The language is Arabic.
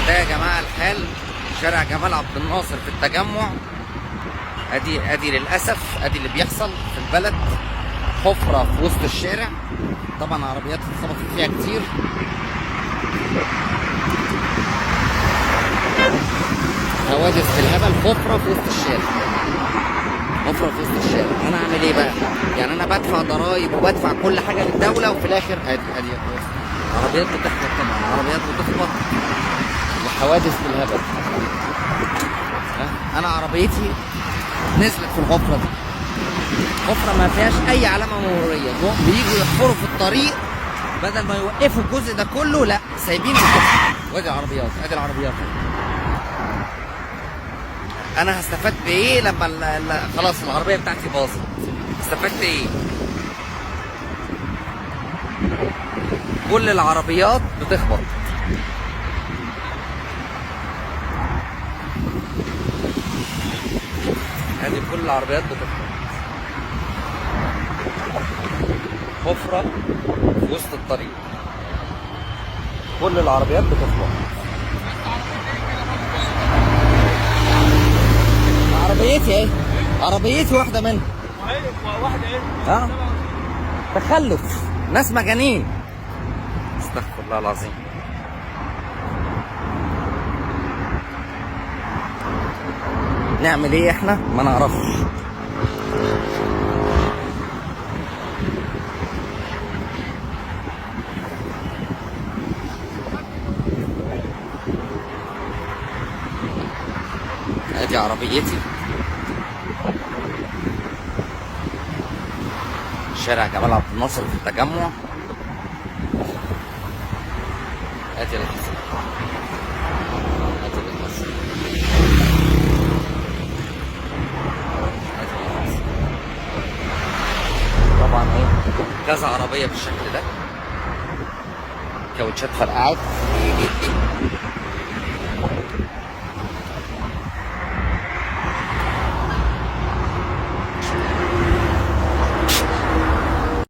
ده يا جماعه الحال شارع جمال عبد الناصر في التجمع. ادي للاسف ادي اللي بيحصل في البلد، حفره في وسط الشارع. طبعا عربيات اتخبطت فيها كتير. حوادث في الهبل، حفره في وسط الشارع، حفره في وسط الشارع. انا اعمل ايه بقى؟ يعني انا بدفع ضرايب وبدفع كل حاجه للدوله، وفي الاخر ادي عربيات بتخبط، طبعا عربيات بتخبط وحوادث في الهبل. انا عربيتي نزلت في الحفره دي، حفره ما فيهاش اي علامه مروريه، بييجوا يحفروا في الطريق بدل ما يوقفوا الجزء ده كله، لا سايبين الحفره. وادي العربيات، ادي العربيات. انا هستفاد بايه لما خلاص العربيه بتاعتي باظت؟ استفدت ايه؟ كل العربيات بتخبط. ادي كل العربيات بتخبط، حفره في وسط الطريق، كل العربيات بتخبط. عربيتي اهي، عربيتي واحده منهم. واحده ايه؟ ها؟ تخلف، ناس مجانين. استغفر الله العظيم. نعمل ايه احنا؟ ما نعرفش. ادي عربيتي، شارع جمال عبد الناصر في التجمع. ادي اللي حصل، ادي اللي حصل، ادي اللي حصل. طبعا ايه، كذا عربية بالشكل ده، كاوتشات فرقعت.